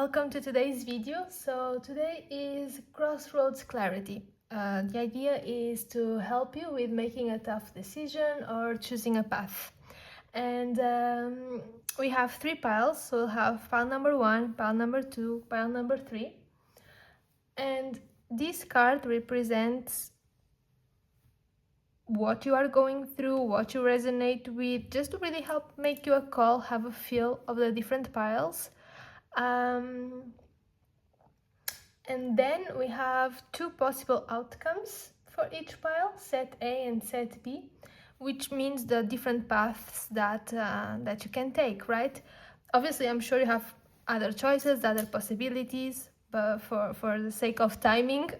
Welcome to today's video. So today is Crossroads Clarity. The idea is to help you with making a tough decision or choosing a path. And we have three piles. So we'll have pile number 1, pile number 2, pile number 3. And this card represents what you are going through, what you resonate with, just to really help make you a call, have a feel of the different piles. And then we have two possible outcomes for each pile, set A and set B, which means the different paths that you can take, right? Obviously, I'm sure you have other choices, other possibilities, but for the sake of timing,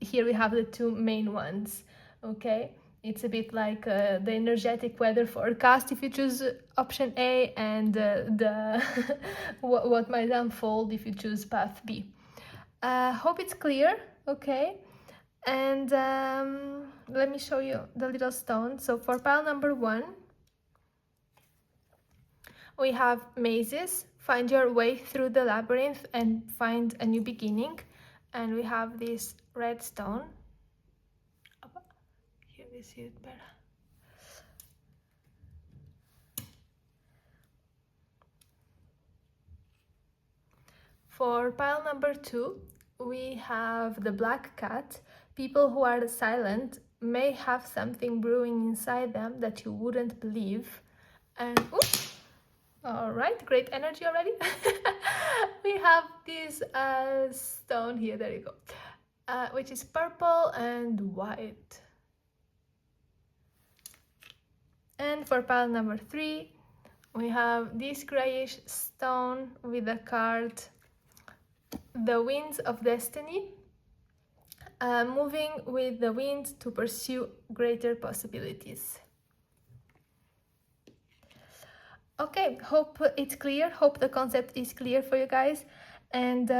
here we have the two main ones, okay? It's a bit like the energetic weather forecast if you choose option A, and the what might unfold if you choose path B. Hope it's clear, okay? And let me show you the little stone. So for pile number 1, we have mazes. Find your way through the labyrinth and find a new beginning. And we have this red stone. Here we see it better. For pile number 2, we have the black cat. People who are silent may have something brewing inside them that you wouldn't believe. And oops, all right, great energy already. We have this stone here, there you go, which is purple and white. And for pile number 3, we have this grayish stone with the card The Winds of Destiny, moving with the wind to pursue greater possibilities. Okay, hope it's clear, hope the concept is clear for you guys, and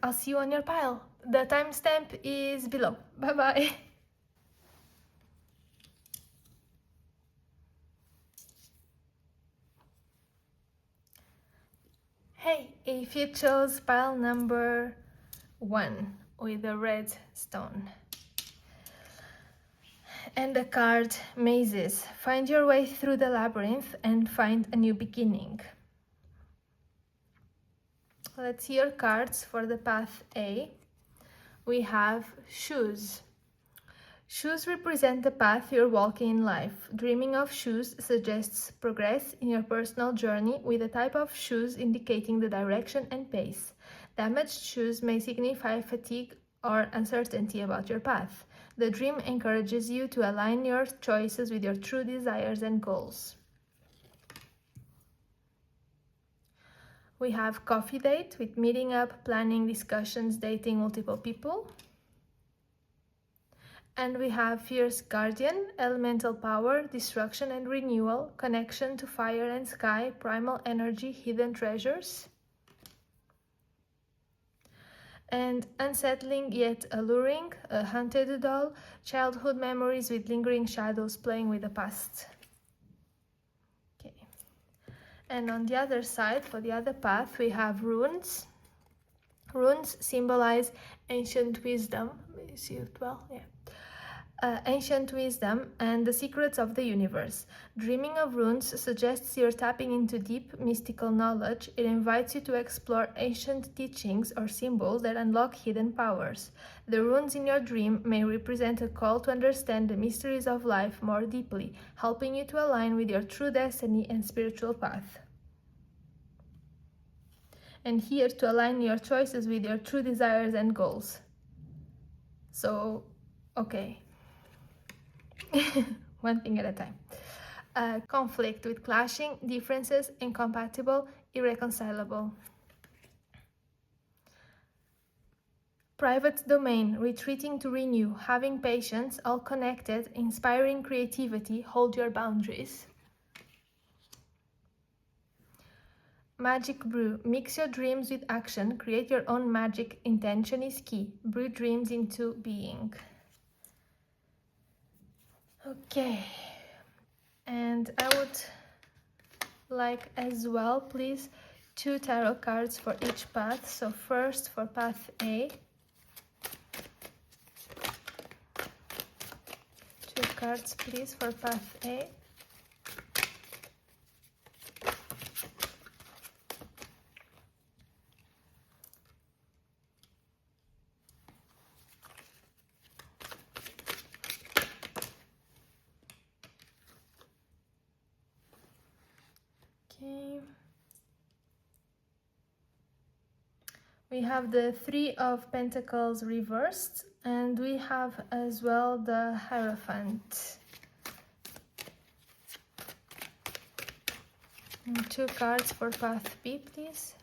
I'll see you on your pile. The timestamp is below. Bye bye. Hey, if you chose pile number 1 with the red stone and the card mazes, find your way through the labyrinth and find a new beginning. Let's see your cards for the path A. We have shoes. Shoes represent the path you're walking in life. Dreaming of shoes suggests progress in your personal journey, with the type of shoes indicating the direction and pace. Damaged shoes may signify fatigue or uncertainty about your path. The dream encourages you to align your choices with your true desires and goals. We have coffee date, with meeting up, planning, discussions, dating multiple people. And we have fierce guardian, elemental power, destruction and renewal, connection to fire and sky, primal energy, hidden treasures. And unsettling yet alluring, a hunted doll, childhood memories with lingering shadows playing with the past. Okay. And on the other side, for the other path, we have runes. Runes symbolize ancient wisdom. You see it well? Yeah. Ancient wisdom and the secrets of the universe. Dreaming of runes suggests you're tapping into deep mystical knowledge. It invites you to explore ancient teachings or symbols that unlock hidden powers. The runes in your dream may represent a call to understand the mysteries of life more deeply, helping you to align with your true destiny and spiritual path. And here to align your choices with your true desires and goals. So, okay. One thing at a time. Conflict, with clashing, differences, incompatible, irreconcilable. Private domain, retreating to renew, having patience, all connected, inspiring creativity, hold your boundaries. Magic brew, mix your dreams with action, create your own magic, intention is key, brew dreams into being. Okay, and I would like as well, please, 2 tarot cards for each path. So first for path A, 2 cards please for path A. Okay. We have the 3 of Pentacles reversed, and we have as well the Hierophant. And 2 cards for path B, please.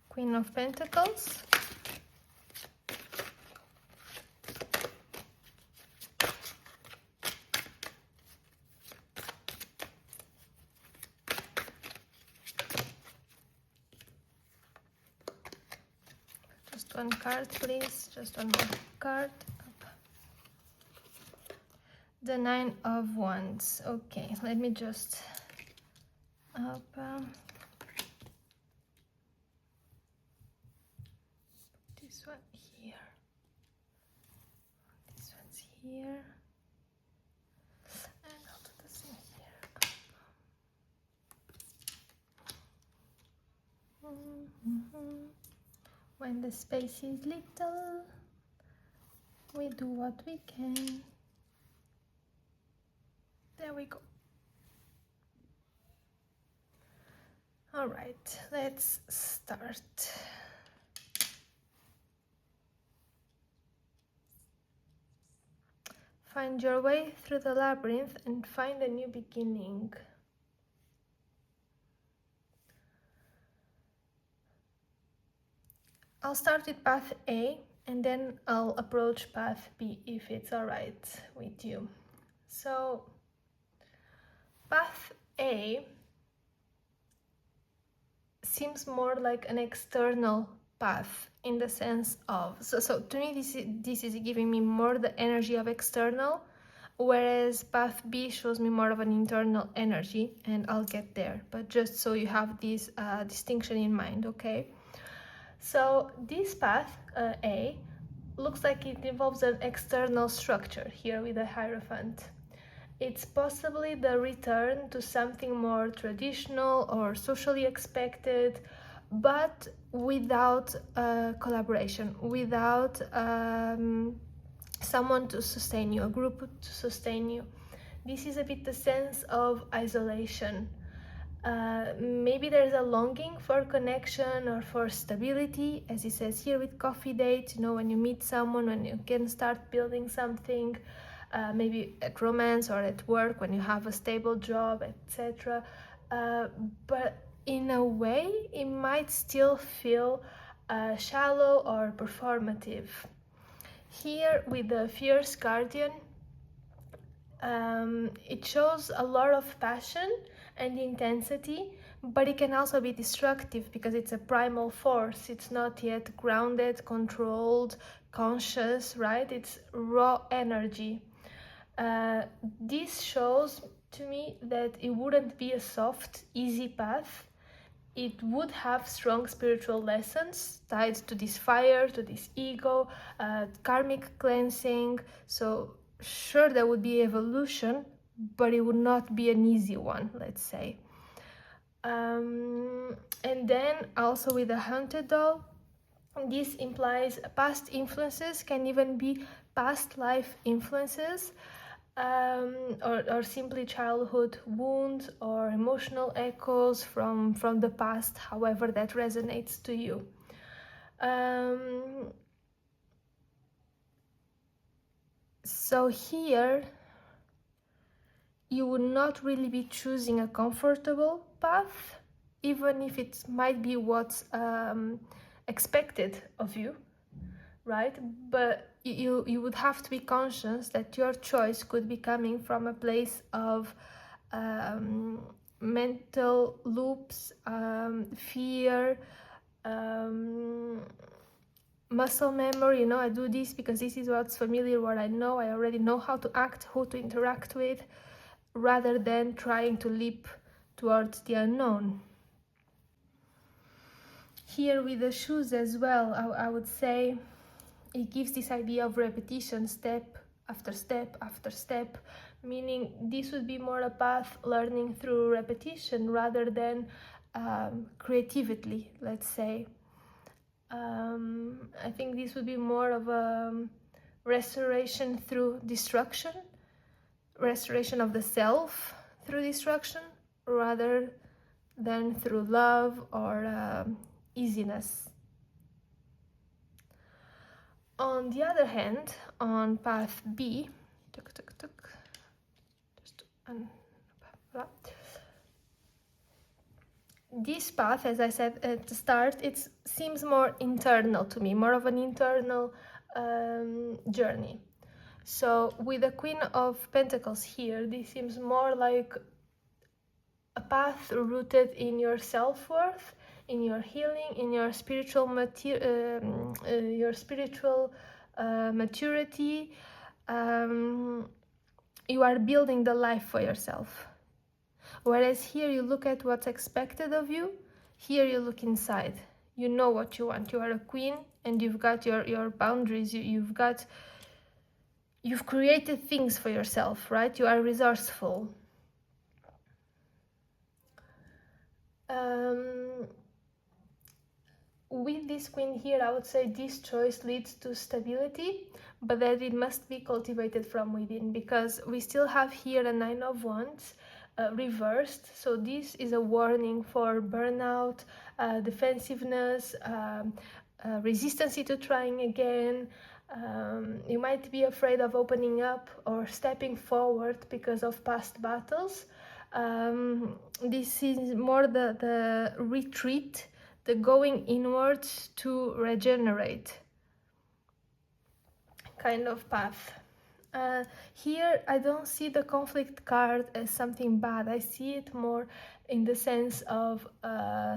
Queen of Pentacles. Just one card, please. Just one more card. The 9 of Wands. Okay, let me just open this one here. This one's here. And I'll do the same here. When the space is little, we do what we can. There we go. All right, let's start. Find your way through the labyrinth and find a new beginning. I'll start with path A and then I'll approach path B if it's all right with you. So path A seems more like an external path in the sense of, so to me this is giving me more the energy of external, whereas path B shows me more of an internal energy, and I'll get there, but just so you have this distinction in mind, okay? So this path A looks like it involves an external structure here with a Hierophant. It's possibly the return to something more traditional or socially expected, but without collaboration, without someone to sustain you, a group to sustain you. This is a bit the sense of isolation. Maybe there's a longing for connection or for stability, as it says here with coffee date, you know, when you meet someone, when you can start building something, maybe at romance or at work, when you have a stable job, etc. But in a way, it might still feel shallow or performative. Here with the Fierce Guardian, it shows a lot of passion and intensity, but it can also be destructive because it's a primal force. It's not yet grounded, controlled, conscious, right? It's raw energy. This shows to me that it wouldn't be a soft, easy path. It would have strong spiritual lessons tied to this fire, to this ego, karmic cleansing. So sure, there would be evolution, but it would not be an easy one, let's say. And then also with the Haunted Doll, this implies past influences, can even be past life influences, or simply childhood wounds or emotional echoes from the past, however that resonates to you. So here you would not really be choosing a comfortable path, even if it might be what's expected of you, right? But you would have to be conscious that your choice could be coming from a place of mental loops, fear, muscle memory. I do this because this is what's familiar, what I know. I already know how to act, who to interact with, rather than trying to leap towards the unknown. Here with the shoes as well, I would say it gives this idea of repetition, step after step after step, meaning this would be more a path learning through repetition rather than creatively, let's say. I think this would be more of a restoration through destruction, restoration of the self through destruction, rather than through love or easiness. On the other hand, on path B, this path, as I said at the start, it seems more internal to me, more of an internal journey. So with the Queen of Pentacles here, this seems more like a path rooted in your self-worth, in your healing, in your spiritual maturity. You are building the life for yourself. Whereas here you look at what's expected of you, here you look inside. You know what you want. You are a queen and you've got your boundaries. You've created things for yourself, right? You are resourceful. With this queen here, I would say this choice leads to stability, but that it must be cultivated from within, because we still have here a Nine of Wands reversed. So this is a warning for burnout, defensiveness, resistance to trying again. You might be afraid of opening up or stepping forward because of past battles. This is more the retreat, the going inwards to regenerate kind of path. Here I don't see the conflict card as something bad. I see it more in the sense of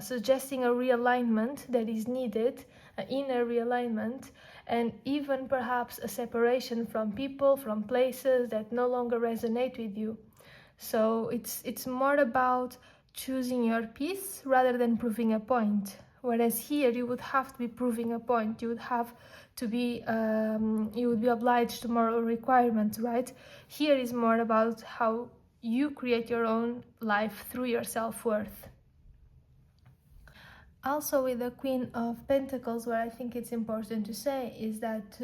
suggesting a realignment that is needed, an inner realignment, and even perhaps a separation from people, from places that no longer resonate with you. So it's more about choosing your peace rather than proving a point. Whereas here you would have to be proving a point. You would have to be, you would be obliged to moral requirements, right? Here is more about how you create your own life through your self-worth. Also with the Queen of Pentacles, what I think it's important to say is that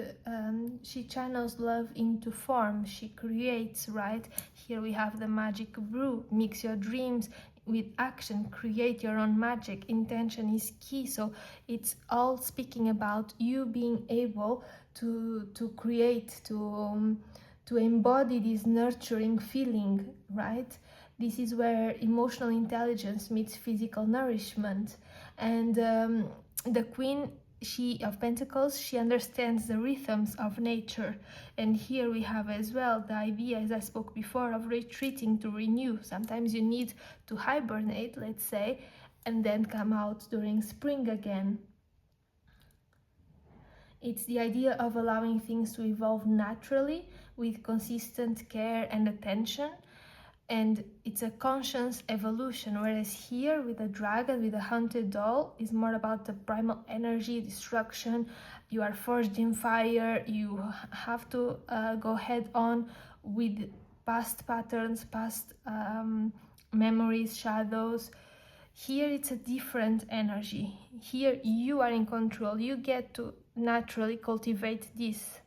she channels love into form. She creates, right? Here we have the magic brew. Mix your dreams with action. Create your own magic. Intention is key. So it's all speaking about you being able to create, to embody this nurturing feeling, right? This is where emotional intelligence meets physical nourishment. And the Queen of Pentacles, she understands the rhythms of nature. And here we have as well the idea, as I spoke before, of retreating to renew. Sometimes you need to hibernate, let's say, and then come out during spring again. It's the idea of allowing things to evolve naturally with consistent care and attention. And it's a conscious evolution, whereas here with the dragon, with the hunted doll, is more about the primal energy, destruction. You are forged in fire. You have to go head on with past patterns, past memories, shadows. Here it's a different energy. Here you are in control. You get to naturally cultivate this.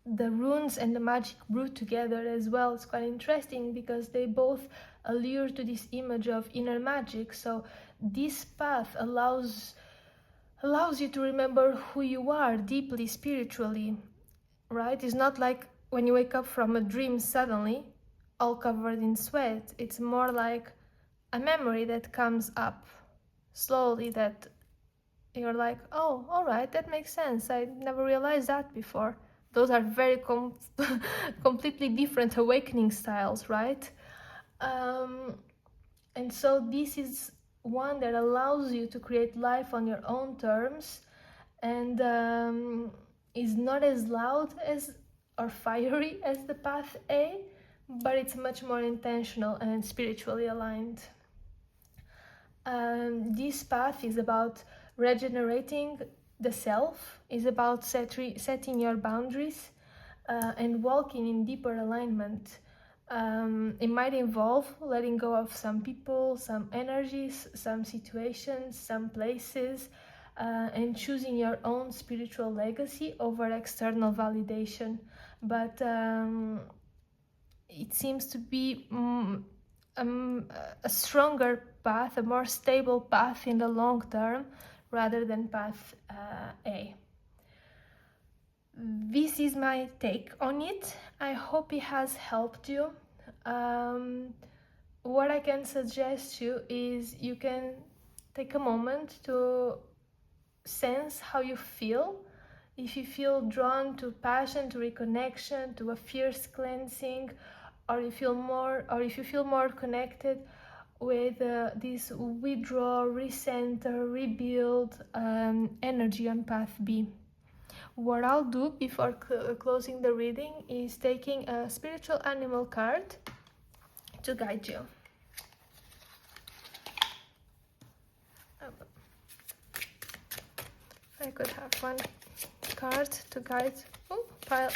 The runes and the magic brew together as well. It's quite interesting because they both allure to this image of inner magic. So this path allows you to remember who you are deeply spiritually, right? It's not like when you wake up from a dream suddenly all covered in sweat. It's more like a memory that comes up slowly, that you're like, oh, all right, that makes sense. I never realized that before. Those are very completely different awakening styles, right? And so this is one that allows you to create life on your own terms, and is not as loud as or fiery as the path A, but it's much more intentional and spiritually aligned. This path is about regenerating the self, is about setting your boundaries and walking in deeper alignment. It might involve letting go of some people, some energies, some situations, some places, and choosing your own spiritual legacy over external validation. But it seems to be a stronger path, a more stable path in the long term, rather than path A. This is my take on it. I hope it has helped you. What I can suggest you is you can take a moment to sense how you feel. If you feel drawn to passion, to reconnection, to a fierce cleansing, or if you feel more connected with this withdraw, recenter, rebuild energy on path B. What I'll do before closing the reading is taking a spiritual animal card to guide you. I could have one card to guide. Pile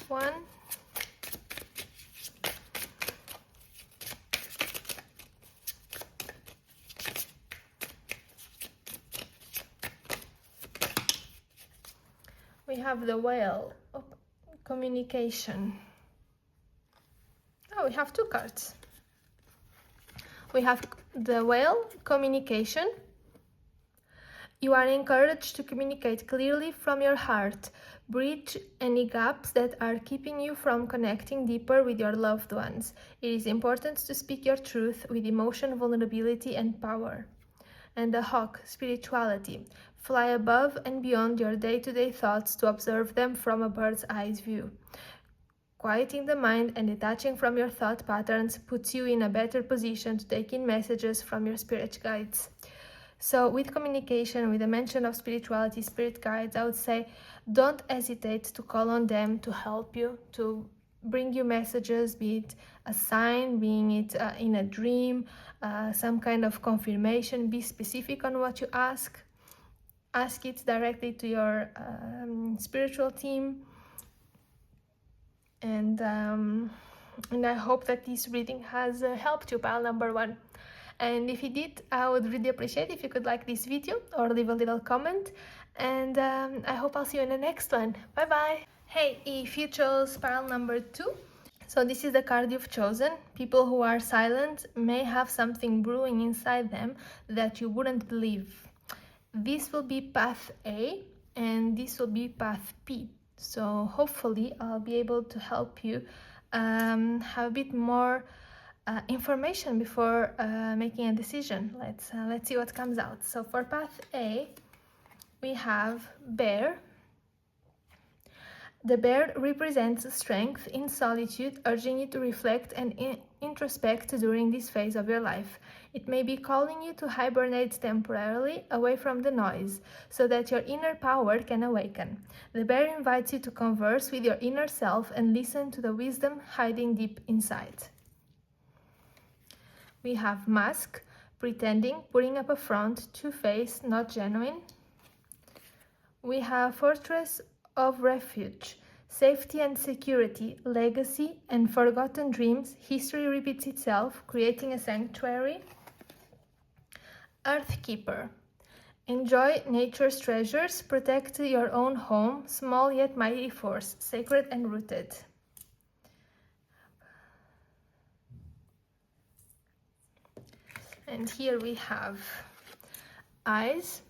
1. We have the whale, communication. Oh, we have 2 cards. We have the whale, communication. You are encouraged to communicate clearly from your heart. Bridge any gaps that are keeping you from connecting deeper with your loved ones. It is important to speak your truth with emotion, vulnerability, and power. And the hawk, spirituality. Fly above and beyond your day-to-day thoughts to observe them from a bird's eye view. Quieting the mind and detaching from your thought patterns puts you in a better position to take in messages from your spirit guides. So with communication, with the mention of spirituality, spirit guides, I would say don't hesitate to call on them to help you, to bring you messages, be it a sign, being it in a dream, some kind of confirmation. Be specific on what you ask. Ask it directly to your spiritual team. And I hope that this reading has helped you, pile number 1. And if you did, I would really appreciate if you could like this video or leave a little comment. And I hope I'll see you in the next one. Bye bye. Hey, if you chose pile number 2, so this is the card you've chosen. People who are silent may have something brewing inside them that you wouldn't believe. This will be path A and this will be path B. So hopefully I'll be able to help you have a bit more information before making a decision. Let's see what comes out. So for path A, we have bear. The bear represents strength in solitude, urging you to reflect and introspect during this phase of your life. It may be calling you to hibernate temporarily away from the noise, so that your inner power can awaken. The bear invites you to converse with your inner self and listen to the wisdom hiding deep inside. We have mask, pretending, putting up a front, two-faced, not genuine. We have fortress of refuge, safety and security, legacy and forgotten dreams. History repeats itself, creating a sanctuary. Earthkeeper, enjoy nature's treasures, protect your own home, small yet mighty force, sacred and rooted. And here we have eyes.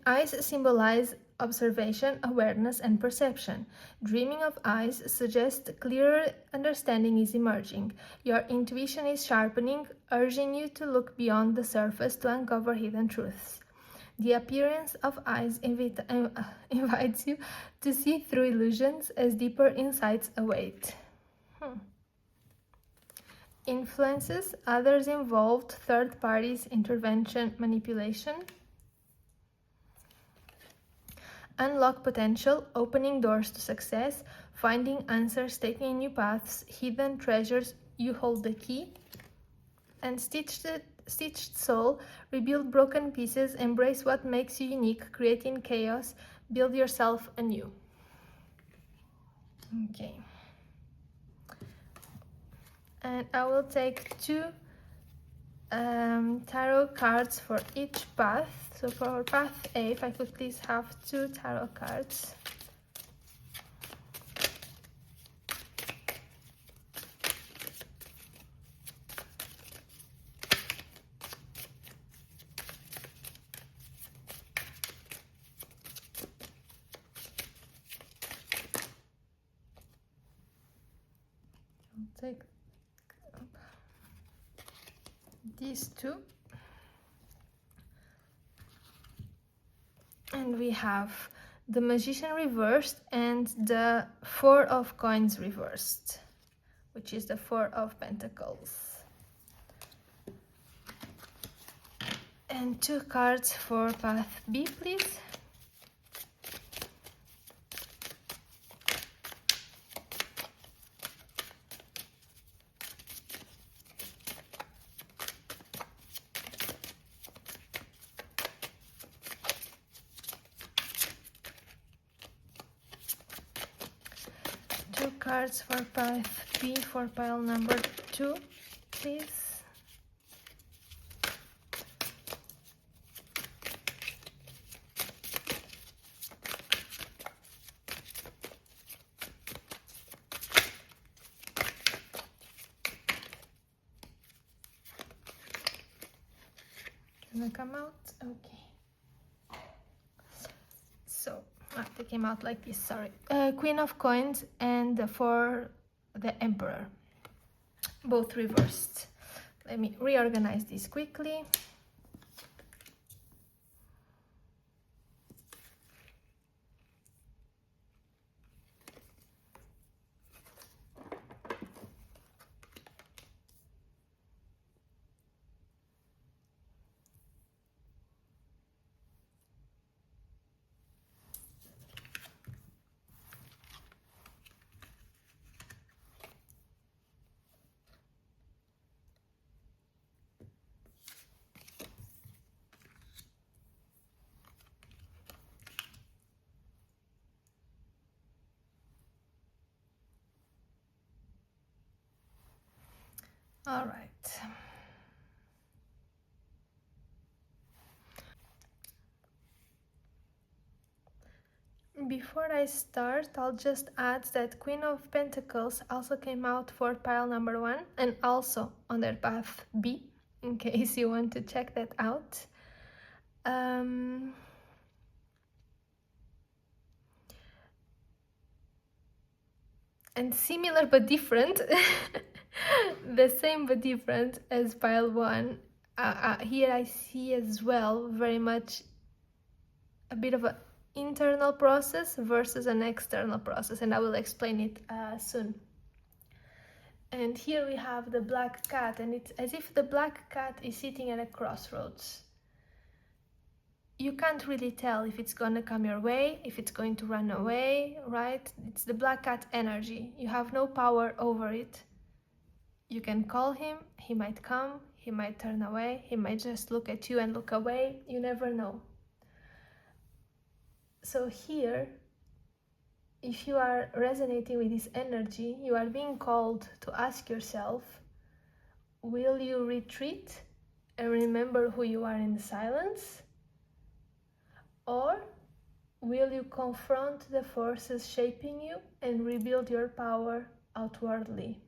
Eyes symbolize observation, awareness, and perception. Dreaming of eyes suggests clearer understanding is emerging. Your intuition is sharpening, urging you to look beyond the surface to uncover hidden truths. The appearance of eyes invites you to see through illusions as deeper insights await. Influences, others involved, third parties, intervention, manipulation. Unlock potential, opening doors to success, finding answers, taking new paths, hidden treasures, you hold the key. And stitched soul, rebuild broken pieces, embrace what makes you unique, create in chaos, build yourself anew. Okay. And I will take two tarot cards for each path. So for path A, if I could please have two tarot cards. I'll take these two. And we have the Magician reversed and the Four of Coins reversed, which is the Four of Pentacles. And two cards for path B, please. Two cards for path B for pile number 2, please. Can I come out? Okay. So they came out like this, sorry. Queen of Coins and for the Emperor, both reversed. Let me reorganize this quickly. All right. Before I start, I'll just add that Queen of Pentacles also came out for pile number 1 and also on their path B, in case you want to check that out. And similar but different, the same but different as pile 1. Here I see as well very much a bit of an internal process versus an external process, and I will explain it soon. And here we have the black cat, and it's as if the black cat is sitting at a crossroads. You can't really tell if it's gonna come your way, if it's going to run away, right? It's the black cat energy. You have no power over it. You can call him, he might come, he might turn away, he might just look at you and look away. You never know. So here, if you are resonating with this energy, you are being called to ask yourself, will you retreat and remember who you are in the silence? Or will you confront the forces shaping you and rebuild your power outwardly?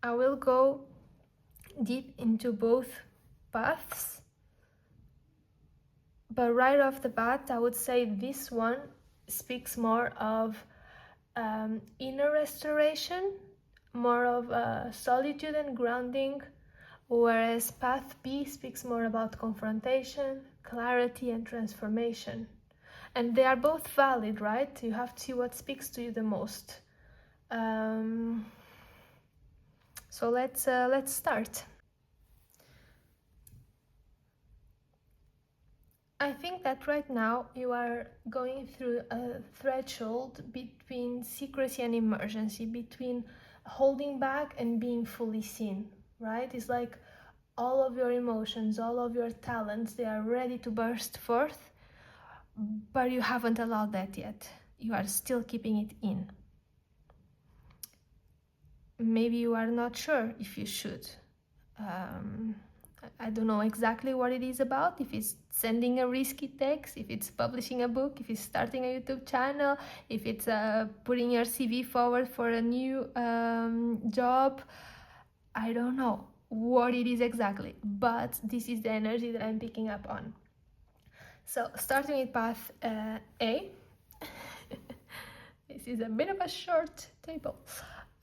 I will go deep into both paths, but right off the bat, I would say this one speaks more of inner restoration, more of solitude and grounding, whereas path B speaks more about confrontation, clarity, and transformation. And they are both valid, right? You have to see what speaks to you the most. So let's start. I think that right now you are going through a threshold between secrecy and emergency, between holding back and being fully seen, right? It's like all of your emotions, all of your talents, they are ready to burst forth, but you haven't allowed that yet. You are still keeping it in. Maybe you are not sure if you should. I don't know exactly what it is about, if it's sending a risky text, if it's publishing a book, if it's starting a YouTube channel, if it's putting your CV forward for a new job. I don't know what it is exactly, but this is the energy that I'm picking up on. So starting with path A. This is a bit of a short table.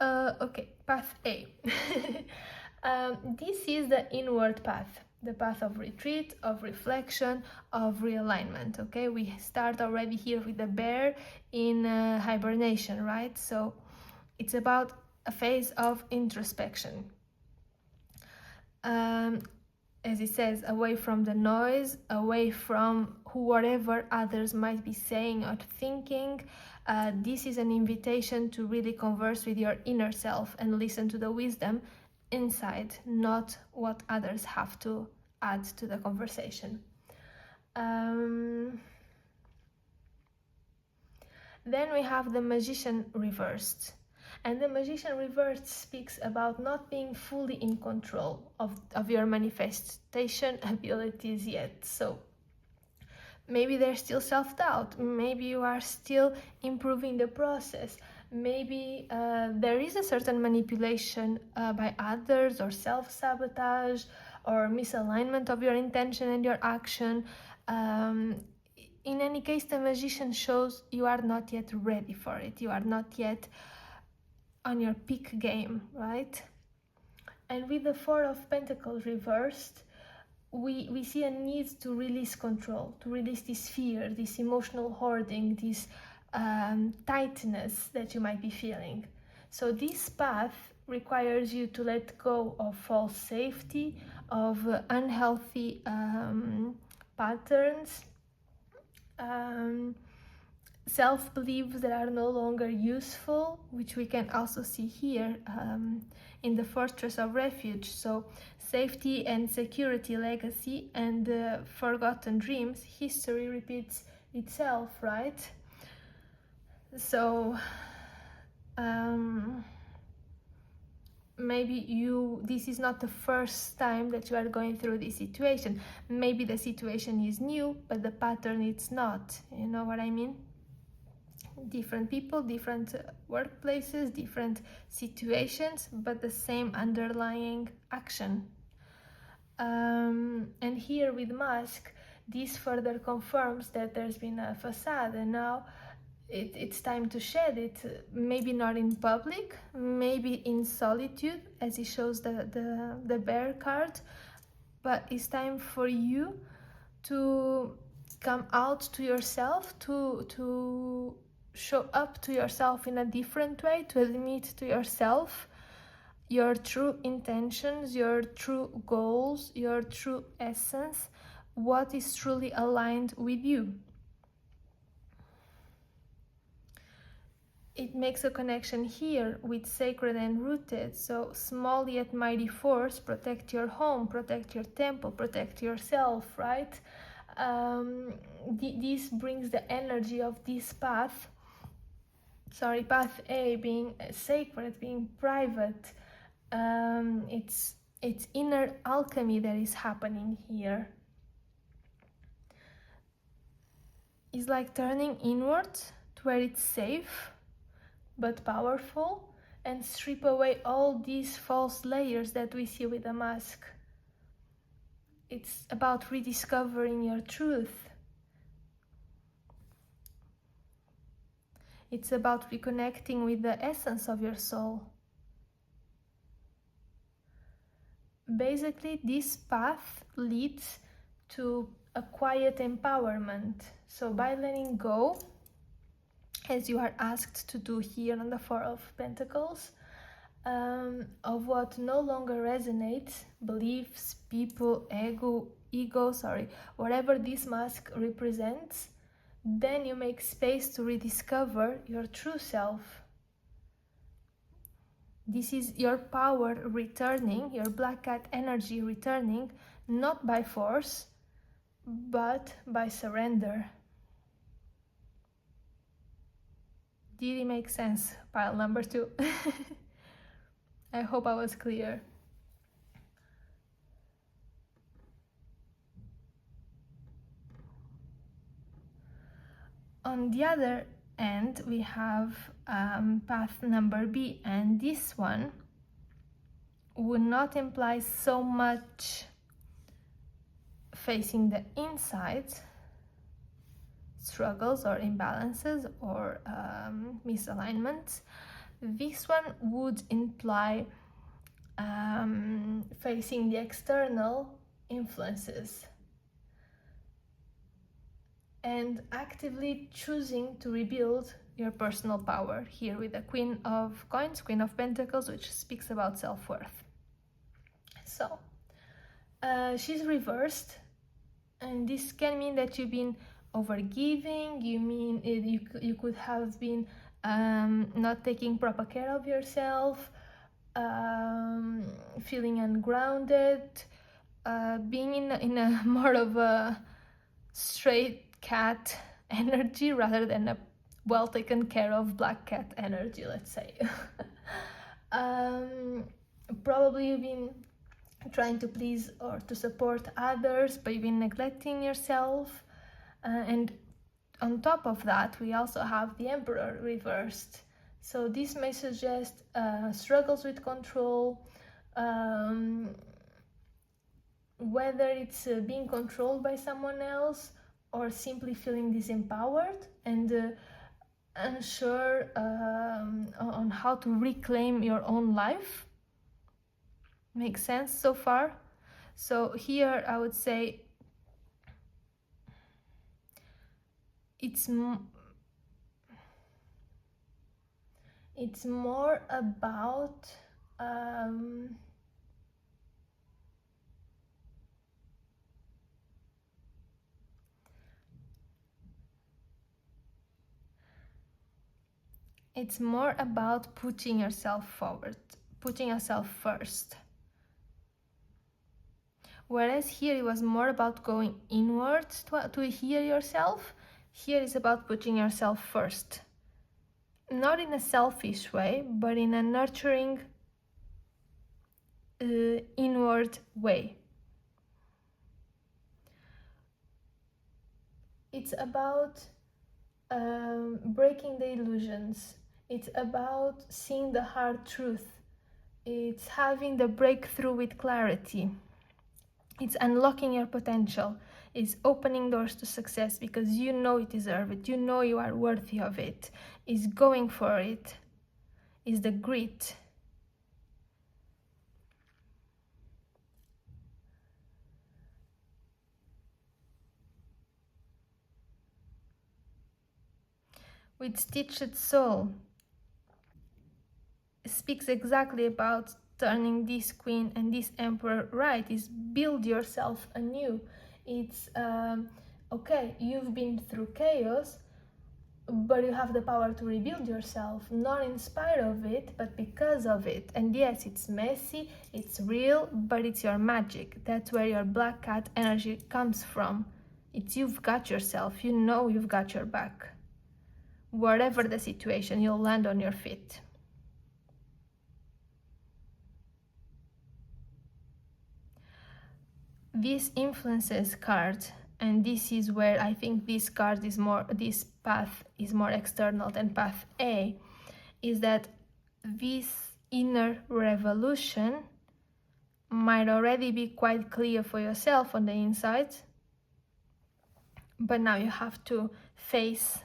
Okay, path A. This is the inward path, the path of retreat, of reflection, of realignment. Okay, we start already here with the bear in hibernation, right? So it's about a phase of introspection. As it says, away from the noise, away from whatever others might be saying or thinking. This is an invitation to really converse with your inner self and listen to the wisdom inside, not what others have to add to the conversation. Then we have the magician reversed. And the magician reversed speaks about not being fully in control of your manifestation abilities yet. So maybe there's still self-doubt, maybe you are still improving the process, maybe there is a certain manipulation by others, or self-sabotage, or misalignment of your intention and your action. In any case, the magician shows you are not yet ready for it, you are not yet on your peak game, right? And with the Four of Pentacles reversed, we see a need to release control, to release this fear, this emotional hoarding, this tightness that you might be feeling. So this path requires you to let go of false safety, of unhealthy patterns, self-beliefs that are no longer useful, which we can also see here in the fortress of refuge. So safety and security, legacy, and forgotten dreams. History repeats itself, right? So maybe this is not the first time that you are going through this situation. Maybe the situation is new, but the pattern it's not. You know what I mean? Different people, different workplaces, different situations, but the same underlying action. And here with mask, this further confirms that there's been a facade, and now it's time to shed it. Maybe not in public, maybe in solitude, as it shows the bear card, but it's time for you to come out to yourself, to show up to yourself in a different way, to admit to yourself your true intentions, your true goals, your true essence, what is truly aligned with you. It makes a connection here with sacred and rooted. So small yet mighty force, protect your home, protect your temple, protect yourself, right? This brings the energy of this path. Path A being sacred, being private. It's inner alchemy that is happening here. It's like turning inward to where it's safe but powerful, and strip away all these false layers that we see with the mask. It's about rediscovering your truth. It's about reconnecting with the essence of your soul. basically this path leads to a quiet empowerment. So by letting go, as you are asked to do here on the Four of Pentacles, of what no longer resonates, beliefs, people, ego, whatever this mask represents, then you make space to rediscover your true self. This is your power returning, your black cat energy returning, not by force, but by surrender. Did it make sense, pile number 2? I hope I was clear. On the other end, we have path number B, and this one would not imply so much facing the inside struggles or imbalances or misalignments. This one would imply facing the external influences and actively choosing to rebuild your personal power, here with the Queen of Coins, Queen of Pentacles, which speaks about self-worth. So she's reversed, and this can mean that you've been overgiving. You could have been not taking proper care of yourself, feeling ungrounded, being in a more of a straight cat energy rather than a well taken care of black cat energy, let's say. Probably you've been trying to please or to support others, but you've been neglecting yourself. And on top of that, we also have the Emperor reversed. So this may suggest struggles with control, whether it's being controlled by someone else or simply feeling disempowered and unsure on how to reclaim your own life. Makes sense so far? So here I would say it's more about it's more about putting yourself forward, putting yourself first. Whereas here it was more about going inwards to hear yourself, here is about putting yourself first. Not in a selfish way, but in a nurturing, inward way. It's about breaking the illusions. It's about seeing the hard truth. It's having the breakthrough with clarity. It's unlocking your potential. It's opening doors to success because you know you deserve it. You know you are worthy of it. It's going for it. It's the grit. With Stitched Soul, speaks exactly about turning this queen and this emperor right. Is build yourself anew. It's okay, you've been through chaos, but you have the power to rebuild yourself, not in spite of it, but because of it. And yes, it's messy, it's real, but it's your magic. That's where your black cat energy comes from. It's you've got yourself, you know you've got your back. Whatever the situation, you'll land on your feet. This influences card, and this is where I think this path is more external than path A, is that this inner revolution might already be quite clear for yourself on the inside, but now you have to face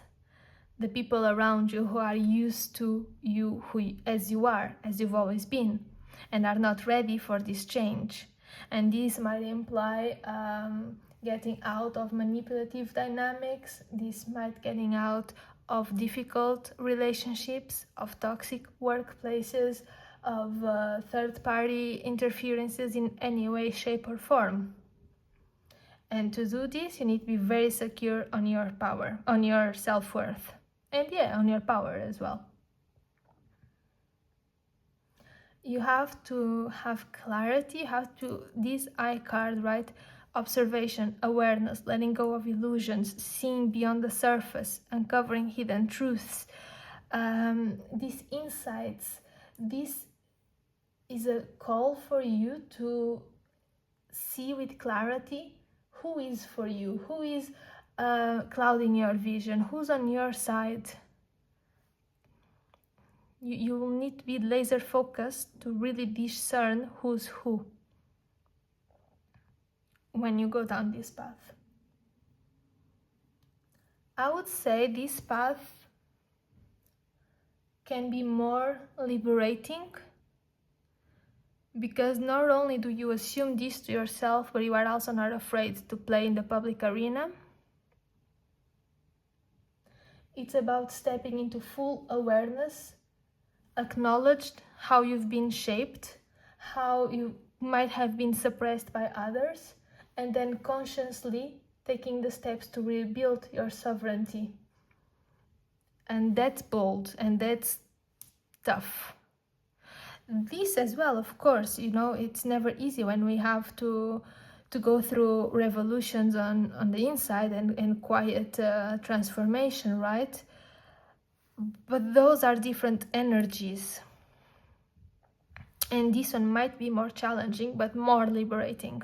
the people around you who are used to you as you are, as you've always been. and are not ready for this change. And this might imply getting out of manipulative dynamics. This might getting out of difficult relationships, of toxic workplaces, of third-party interferences in any way, shape, or form. And to do this, you need to be very secure on your power, on your self-worth, and on your power as well. You have to have clarity, you have to, this I card, right? Observation, awareness, letting go of illusions, seeing beyond the surface, uncovering hidden truths. These insights, this is a call for you to see with clarity who is for you, who is clouding your vision, who's on your side. You will need to be laser focused to really discern who's who when you go down this path. I would say this path can be more liberating, because not only do you assume this to yourself, but you are also not afraid to play in the public arena. It's about stepping into full awareness, acknowledged how you've been shaped, how you might have been suppressed by others, and then consciously taking the steps to rebuild your sovereignty. And that's bold and that's tough. This as well, of course, it's never easy when we have to go through revolutions on the inside and quiet transformation, right? But those are different energies. And this one might be more challenging, but more liberating.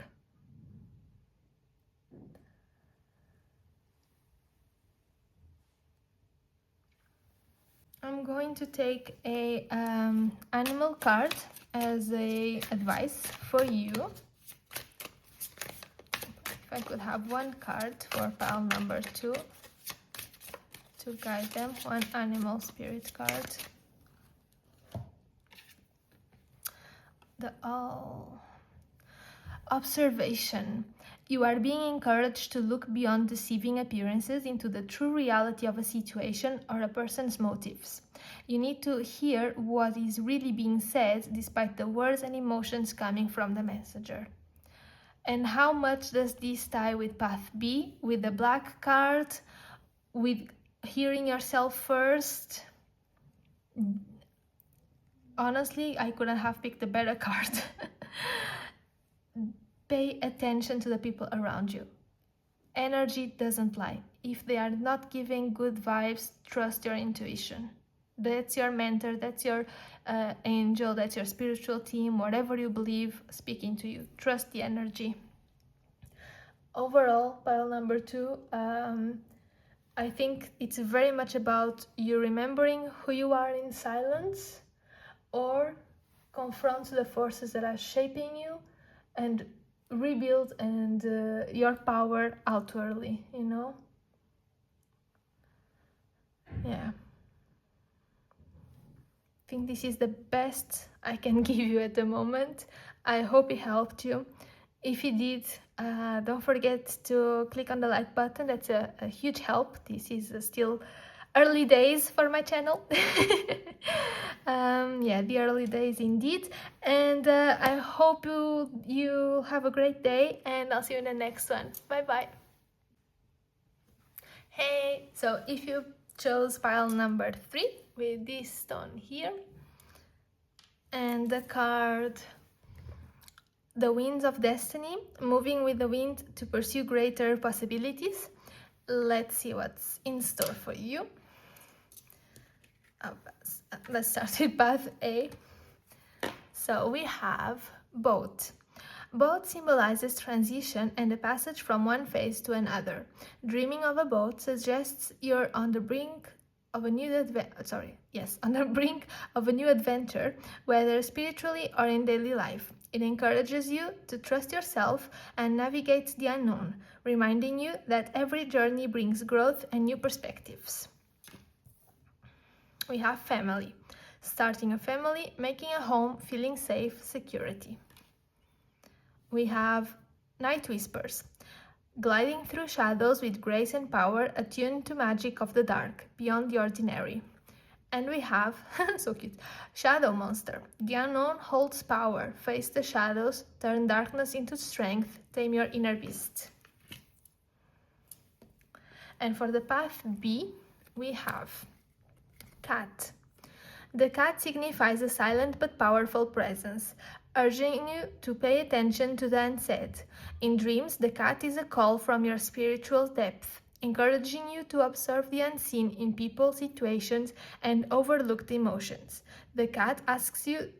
I'm going to take a animal card as a advice for you. If I could have one card for pile number 2 to guide them, one animal spirit card. The owl. Observation. You are being encouraged to look beyond deceiving appearances into the true reality of a situation or a person's motives. You need to hear what is really being said despite the words and emotions coming from the messenger. And how much does this tie with Path B, with the black card, with hearing yourself first? Honestly, I couldn't have picked a better card. Pay attention to the people around you. Energy doesn't lie. If they are not giving good vibes, trust your intuition. That's your mentor, that's your angel, that's your spiritual team, whatever you believe speaking to you. Trust the energy. Overall, pile number 2, I think it's very much about you remembering who you are in silence, or confront the forces that are shaping you and rebuild and your power outwardly, Yeah. I think this is the best I can give you at the moment. I hope it helped you. If it did, don't forget to click on the like button. That's a huge help. This is still early days for my channel. The early days indeed. And I hope you have a great day, and I'll see you in the next one. Bye bye. Hey, so if you chose pile number 3 with this stone here and the card The Winds of Destiny, moving with the wind to pursue greater possibilities, let's see what's in store for you. Let's start with path A. So we have boat. Boat symbolizes transition and the passage from one phase to another. Dreaming of a boat suggests you're on the brink of a new adventure, whether spiritually or in daily life. It encourages you to trust yourself and navigate the unknown, reminding you that every journey brings growth and new perspectives. We have family. starting a family, making a home, feeling safe, security. We have Night Whispers, gliding through shadows with grace and power, attuned to magic of the dark, beyond the ordinary. And we have, so cute, Shadow Monster. The unknown holds power. Face the shadows, turn darkness into strength, tame your inner beast. And for the path B, we have Cat. The cat signifies a silent but powerful presence, urging you to pay attention to the unsaid. In dreams, the cat is a call from your spiritual depth, encouraging you to observe the unseen in people, situations, and overlooked emotions. The cat asks you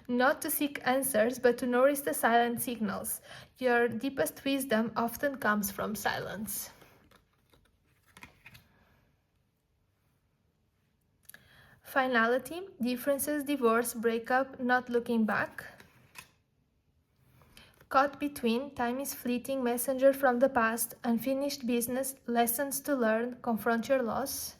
not to seek answers, but to notice the silent signals. Your deepest wisdom often comes from silence. Finality, differences, divorce, breakup, not looking back. Caught between, time is fleeting, messenger from the past, unfinished business, lessons to learn, confront your loss.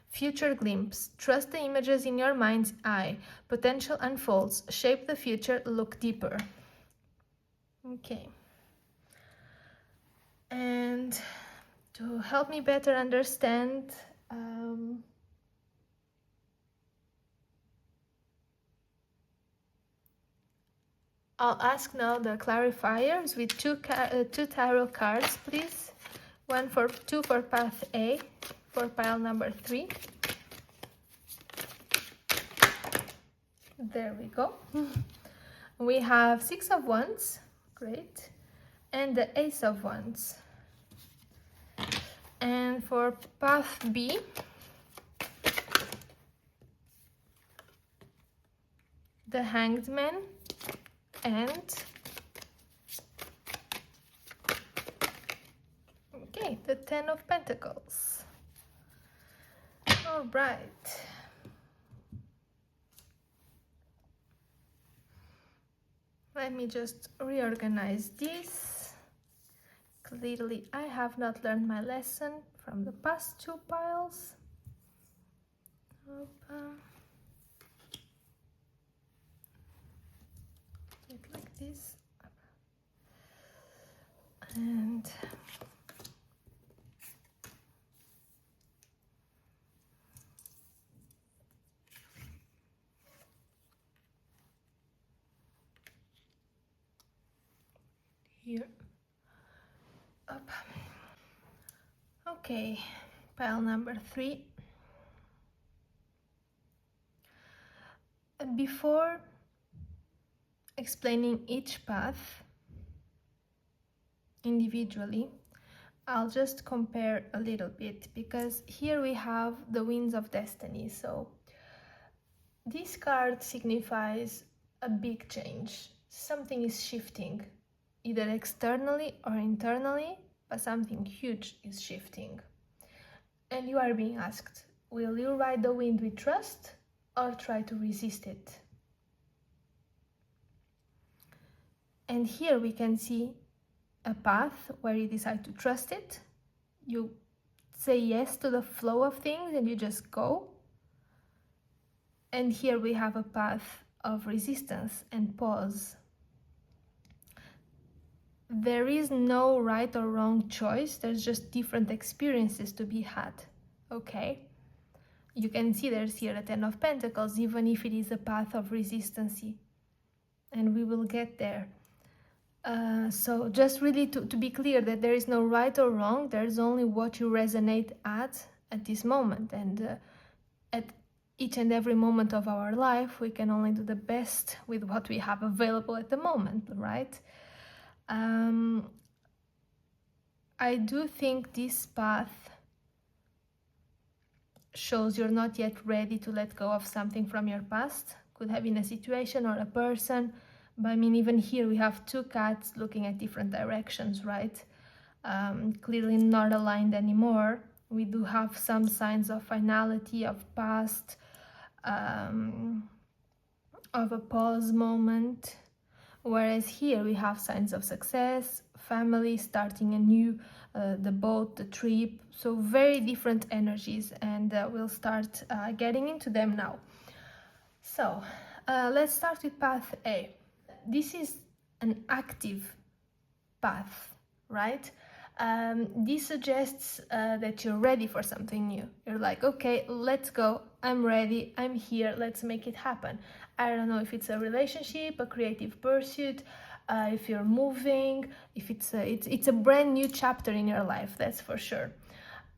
Future glimpse, trust the images in your mind's eye, potential unfolds, shape the future, look deeper. Okay. And to help me better understand, I'll ask now the clarifiers with two tarot cards, please. Two for path A, for pile number 3. There we go. We have 6 of Wands, great, and the Ace of Wands. And for path B, the Hanged Man and the 10 of Pentacles. All right. Let me just reorganize this. Clearly, I have not learned my lesson from the past 2 piles. Do it like this. And here. Up. Okay, pile number 3. Before explaining each path individually, I'll just compare a little bit, because here we have the Winds of Destiny. So this card signifies a big change. Something is shifting, either externally or internally, but something huge is shifting. And you are being asked, will you ride the wind with trust or try to resist it? And here we can see a path where you decide to trust it. You say yes to the flow of things and you just go. And here we have a path of resistance and pause. There is no right or wrong choice. There's just different experiences to be had. Okay? You can see there's here a 10 of Pentacles, even if it is a path of resistance. And we will get there. So just really to be clear that there is no right or wrong, there's only what you resonate at this moment. And at each and every moment of our life, we can only do the best with what we have available at the moment, right? I do think this path shows you're not yet ready to let go of something from your past. Could have been a situation or a person. But I mean, even here we have 2 cats looking at different directions, right? Clearly not aligned anymore. We do have some signs of finality, of past, of a pause moment. Whereas here we have signs of success, family, starting a new, the boat, the trip. So very different energies, and we'll start getting into them now. So let's start with path A. This is an active path, right? This suggests that you're ready for something new. You're like, okay, let's go. I'm ready. I'm here. Let's make it happen. I don't know if it's a relationship, a creative pursuit, if you're moving, if it's a brand new chapter in your life. That's for sure.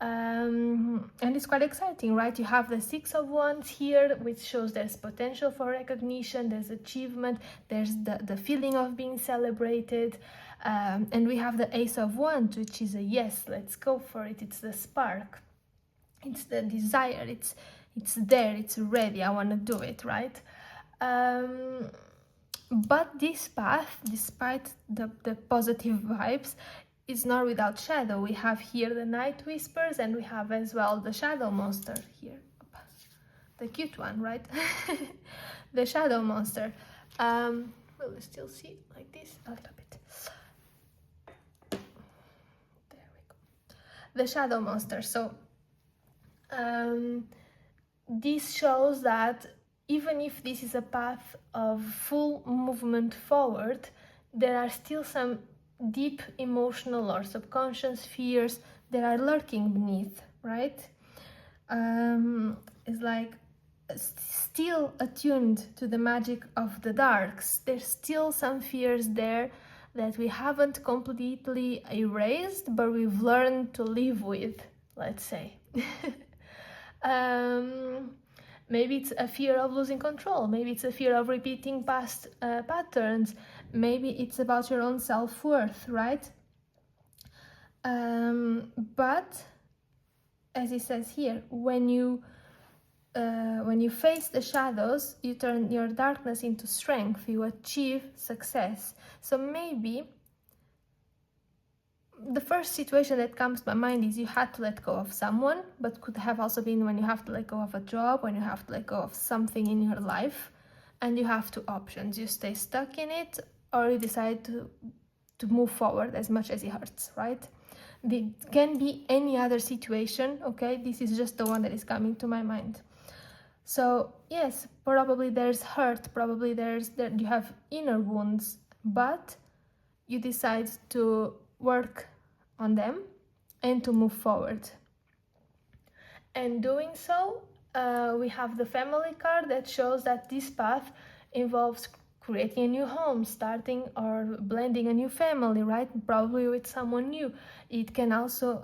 And it's quite exciting, right? You have the Six of Wands here, which shows there's potential for recognition, there's achievement, there's the feeling of being celebrated. And we have the Ace of Wands, which is a yes, let's go for it. It's the spark, it's the desire, it's there, it's ready, I want to do it, right? But this path, despite the positive vibes, is not without shadow. We have here the Night Whispers, and we have as well the Shadow Monster here. The cute one, right? The Shadow Monster. Will you still see like this? A little bit. There we go. The Shadow Monster. So this shows that even if this is a path of full movement forward, there are still some deep emotional or subconscious fears that are lurking beneath, right? It's like still attuned to the magic of the darks. There's still some fears there that we haven't completely erased, but we've learned to live with, let's say. Maybe it's a fear of losing control. Maybe it's a fear of repeating past patterns. Maybe it's about your own self-worth, right? But as it says here, when you face the shadows, you turn your darkness into strength. You achieve success. So maybe the first situation that comes to my mind is you had to let go of someone, but could have also been when you have to let go of a job, when you have to let go of something in your life, and you have two options. You stay stuck in it, or you decide to move forward as much as it hurts, right? It can be any other situation, okay? This is just the one that is coming to my mind. So yes, probably there's hurt, probably you have inner wounds, but you decide to work on them and to move forward. And doing so, we have the Family card that shows that this path involves creating a new home, starting or blending a new family, right? Probably with someone new. It can also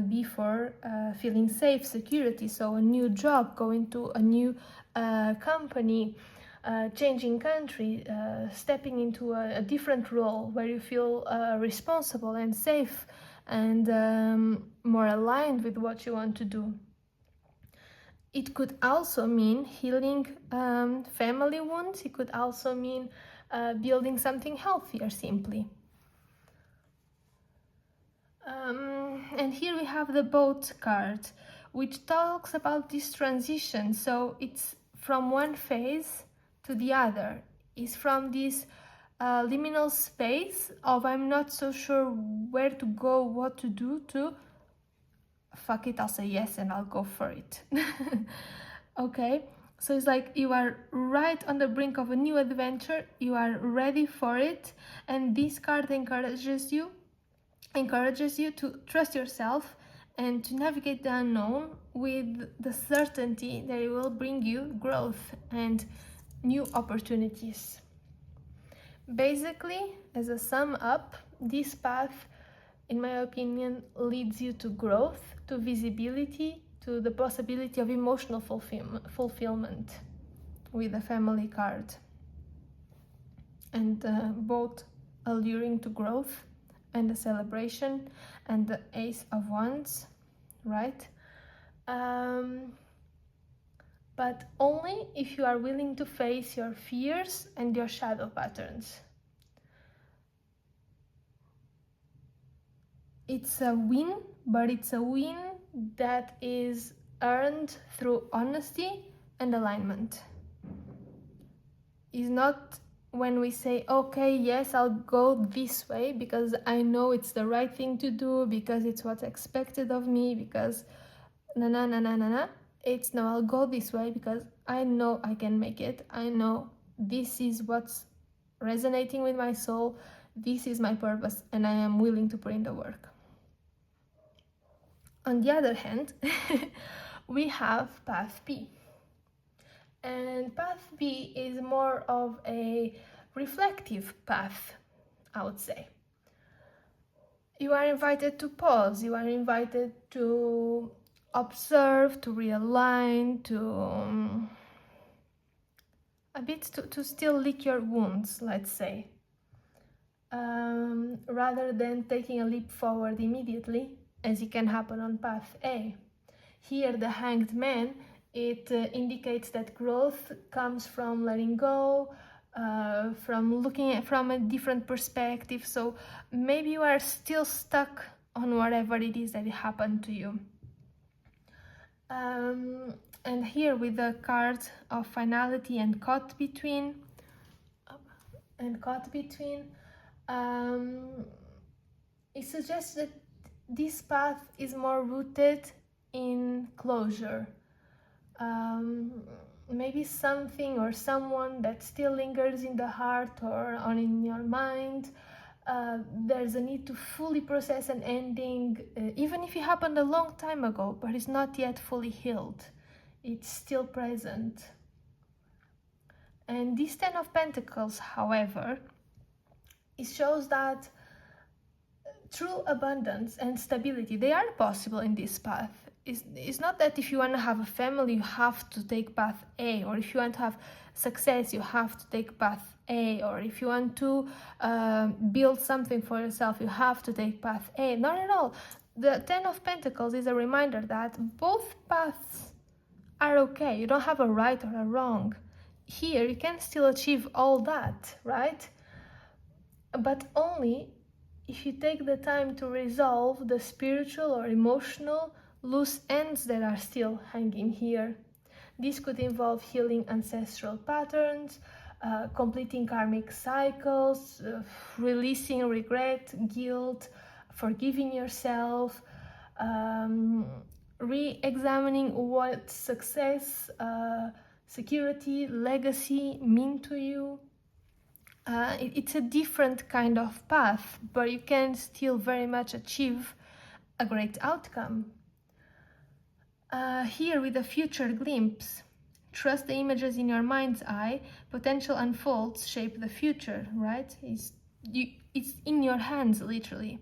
be for feeling safe, security, so a new job, going to a new company, changing country, stepping into a different role where you feel responsible and safe and more aligned with what you want to do. It could also mean healing family wounds. It could also mean building something healthier, simply. And here we have the Boat card, which talks about this transition. So it's from one phase to the other. It's from this liminal space of I'm not so sure where to go, what to do, to fuck it, I'll say yes and I'll go for it. Okay, so it's like you are right on the brink of a new adventure, you are ready for it, and this card encourages you to trust yourself and to navigate the unknown with the certainty that it will bring you growth and new opportunities. Basically, as a sum up, this path, in my opinion, leads you to growth, to visibility, to the possibility of emotional fulfillment with the Family card. And both alluring to growth and the celebration, and the Ace of Wands, right? But only if you are willing to face your fears and your shadow patterns. It's a win, but it's a win that is earned through honesty and alignment. It's not when we say, okay, yes, I'll go this way because I know it's the right thing to do, because it's what's expected of me, because na. It's no, I'll go this way because I know I can make it. I know this is what's resonating with my soul. This is my purpose, and I am willing to put in the work. On the other hand, we have path B. And path B is more of a reflective path, I would say. You are invited to pause, you are invited to observe, to realign, to a bit to still lick your wounds, let's say. Rather than taking a leap forward immediately, as it can happen on path A. Here, the Hanged Man, it indicates that growth comes from letting go, from looking at from a different perspective. So maybe you are still stuck on whatever it is that happened to you. And here with the card of finality and caught between, it suggests that this path is more rooted in closure. Maybe something or someone that still lingers in the heart or in your mind. There's a need to fully process an ending, even if it happened a long time ago, but it's not yet fully healed. It's still present. And this Ten of Pentacles, however, it shows that true abundance and stability, they are possible in this path. It's not that if you want to have a family, you have to take path A, or if you want to have success, you have to take path A, or if you want to build something for yourself, you have to take path A. Not at all. The Ten of Pentacles is a reminder that both paths are okay. You don't have a right or a wrong. Here, you can still achieve all that, right? But only if you take the time to resolve the spiritual or emotional loose ends that are still hanging here. This could involve healing ancestral patterns, completing karmic cycles, releasing regret, guilt, forgiving yourself, re-examining what success, security, legacy mean to you. It's a different kind of path, but you can still very much achieve a great outcome. Here with a future glimpse, trust the images in your mind's eye, potential unfolds shape the future, right? It's in your hands, literally.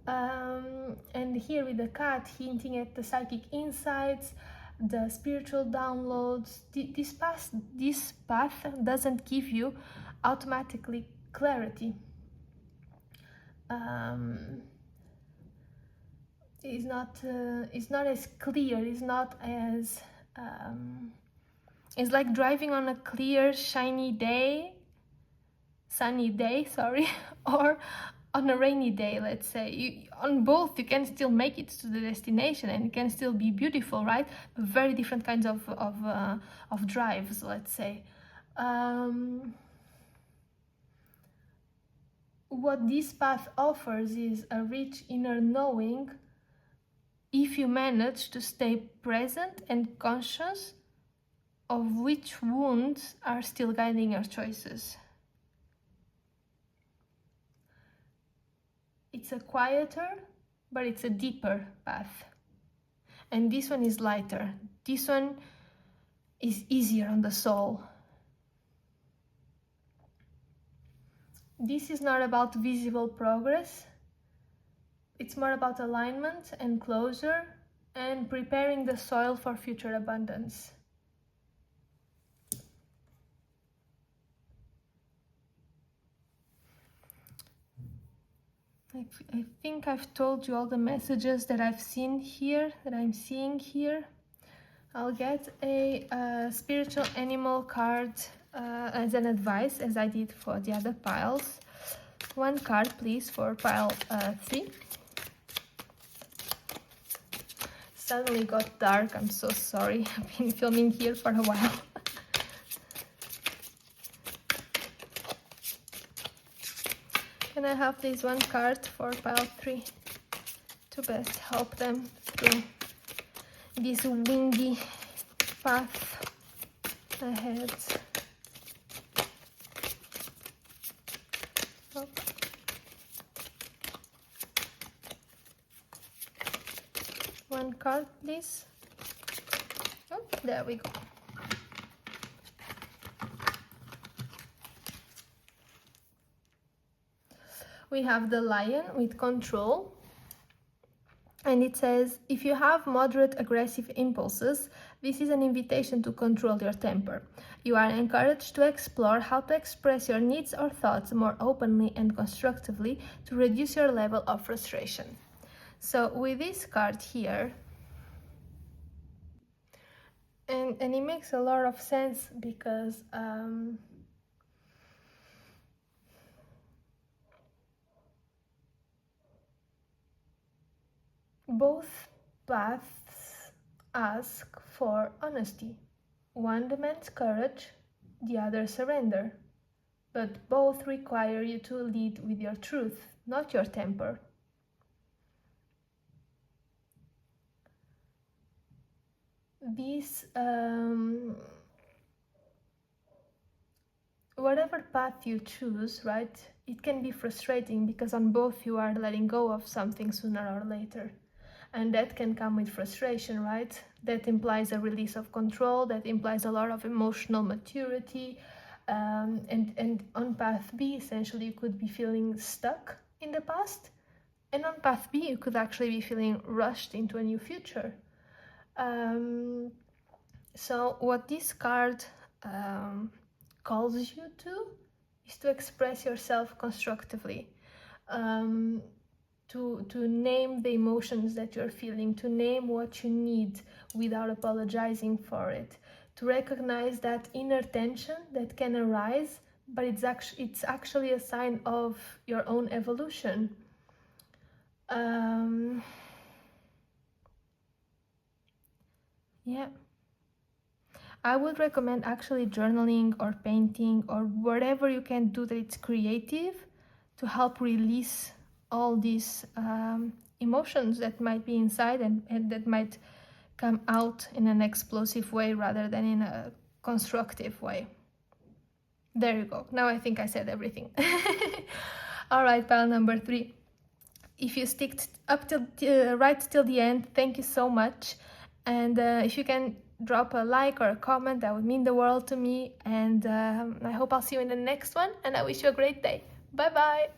And here with the cat, hinting at the psychic insights, the spiritual downloads. This path doesn't give you automatically clarity. It's not as clear. It's not as it's like driving on a clear, sunny day, or on a rainy day, let's say. On both, you can still make it to the destination and it can still be beautiful, right? Very different kinds of drives, let's say. What this path offers is a rich inner knowing if you manage to stay present and conscious of which wounds are still guiding your choices. It's a quieter, but it's a deeper path. And this one is lighter. This one is easier on the soul. This is not about visible progress. It's more about alignment and closure and preparing the soil for future abundance. I think I've told you all the messages that I've seen here, that I'm seeing here. I'll get a spiritual animal card as an advice, as I did for the other piles. One card, please, for pile 3. Suddenly got dark, I'm so sorry. I've been filming here for a while. Can I have this one card for pile 3 to best help them through this windy path ahead? Oh. One card, please. Oh, there we go. We have the lion with control, and it says, if you have moderate aggressive impulses, this is an invitation to control your temper. You are encouraged to explore how to express your needs or thoughts more openly and constructively to reduce your level of frustration. So with this card here, and it makes a lot of sense because both paths ask for honesty. One demands courage, the other surrender, but both require you to lead with your truth, not your temper. These, whatever path you choose, right, it can be frustrating because on both you are letting go of something sooner or later. And that can come with frustration, right? That implies a release of control, that implies a lot of emotional maturity. And on path B, essentially, you could be feeling stuck in the past. And on path B, you could actually be feeling rushed into a new future. So what this card calls you to is to express yourself constructively. To name the emotions that you're feeling, to name what you need without apologizing for it, to recognize that inner tension that can arise, but it's actually a sign of your own evolution. Yeah. I would recommend actually journaling or painting or whatever you can do that it's creative to help release all these emotions that might be inside and that might come out in an explosive way rather than in a constructive way. There you go. Now I think I said everything. All right, pile number 3. If you stick up till right till the end, thank you so much. And if you can drop a like or a comment, that would mean the world to me. And I hope I'll see you in the next one. And I wish you a great day. Bye bye.